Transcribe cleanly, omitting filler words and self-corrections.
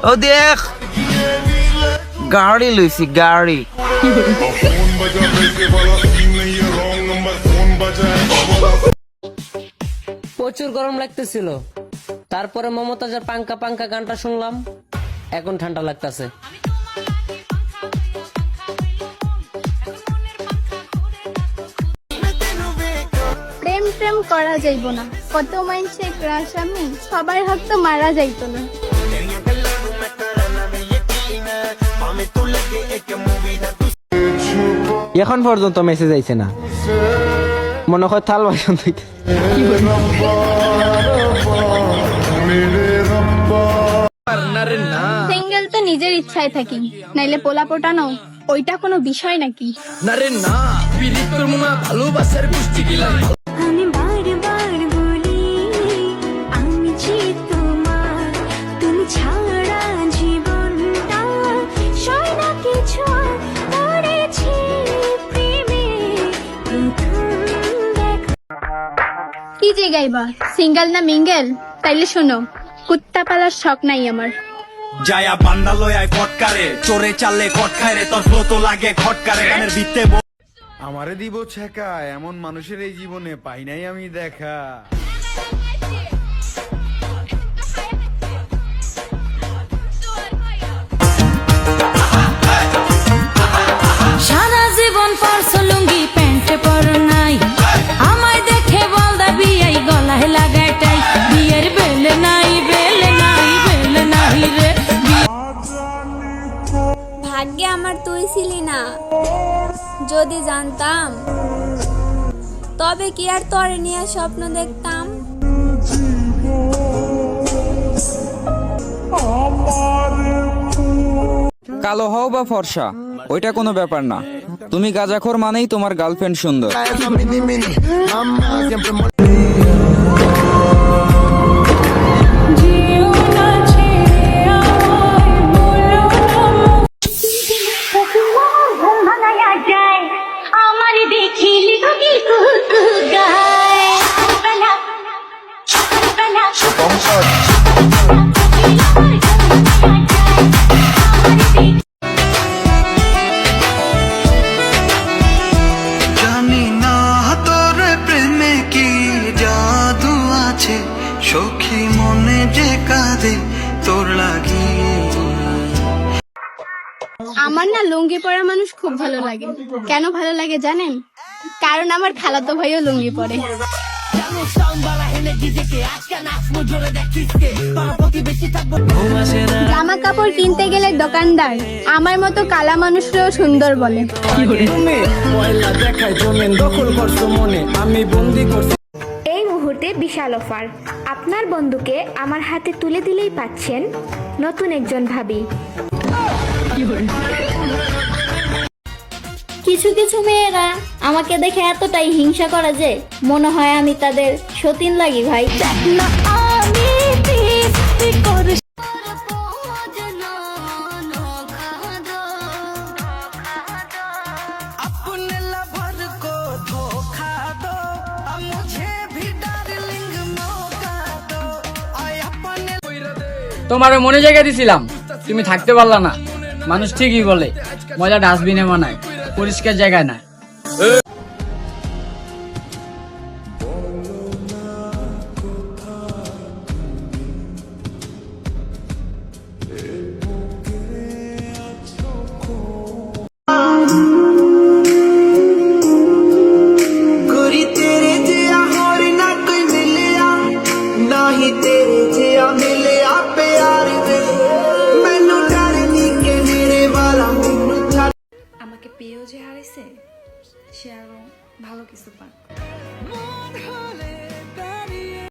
ও দেখ গাড়ি লইছি গাড়ি। প্রচুর গরম লাগতেছিল, তারপরে মমতাজের পাঙ্কা পাঙ্কা গানটা শুনলাম, এখন ঠান্ডা লাগতেছে। প্রেম প্রেম করা যাইব না, কত মাইনসে ক্রাশ আমি, সবার হাত তো মারা যাইতো না। এখন পর্যন্ত মেসেজ আইছে না, মনে হয় থাল বাসন থেকে। সিঙ্গেল তো নিজের ইচ্ছায় থাকি, নাইলে পোলা পোটানো ওইটা কোনো বিষয় নাকি? আমি বারবার বলি আমি যে তোমার, তুমি ছাড়া জীবনটা সয় না কিছু, পড়েছি প্রেমে প্রথম দেখা। কি যে গাইবা, সিঙ্গেল না মিঙ্গেল? তাইলে শোনো, কুত্তা পালার শখ নাই আমার। যায়া বান্দা লয়ায় ফটকারে, চোরে চাললে খটকায় রে, তোর ফ্লো তো লাগে খটকারে, গানের ভিত্তে আমারে দিব ছেকা, এমন মানুষের এই জীবনে পাই নাই আমি দেখা। সারা জীবন পরছো লুঙ্গি প্যান্টে পরো নাই, আমায় দেখে বলদা বিয়াই গলায় লাগাইটাই, বিয়ের বেলে নাই বেলে নাই বেলে নাই রে। ভাগ্যে আমার তুই ছিলি না, যদি জানতাম তবে কি আর তরে নিয়ে স্বপ্ন দেখতাম। কালো হও বা ফর্সা ওইটা কোনো ব্যাপার না, তুমি গাঁজাখোর মানেই তোমার গার্লফ্রেন্ড সুন্দর। আমার দেখিলি তো কি গায় জানি না তোর প্রেমে কি জাদু আছে, সখী মনে যে কাঁদে তোর লাগিয়ে। আমার না লুঙ্গি পরা মানুষ খুব ভালো লাগে। কেন ভালো লাগে জানেন? কারণ আমার খালাতো ভাইও লুঙ্গি পরে। জামা কাপড় কিনতে গেলে দোকানদার আমার মতো কালা মানুষরাও সুন্দর বলে। এই মুহূর্তে বিশাল অফার, আপনার বন্ধুকে আমার হাতে তুলে দিলেই পাচ্ছেন নতুন একজন ভাবি। কিছু কিছু মেয়েরা আমাকে দেখে এতটাই হিংসা করে যে মনে হয় আমি তাদের সতীন লাগি ভাই। তোমার মনে জায়গা দিছিলাম, তুমি থাকতে পারলা না। মানুষ ঠিকই বলে মজা ডাস্টবিনে মানায়, পরিষ্কার জায়গায় না। गोरी तेरे जिया होर ना कोई मिलिया, ना ही तेरे जिया मिलिया प्यार वे, मैनू डर नी के मेरे वाला मैनू छड़। আমাকে পেয়েও যে হারাইছে, সে আরো ভালো কিছু পাক।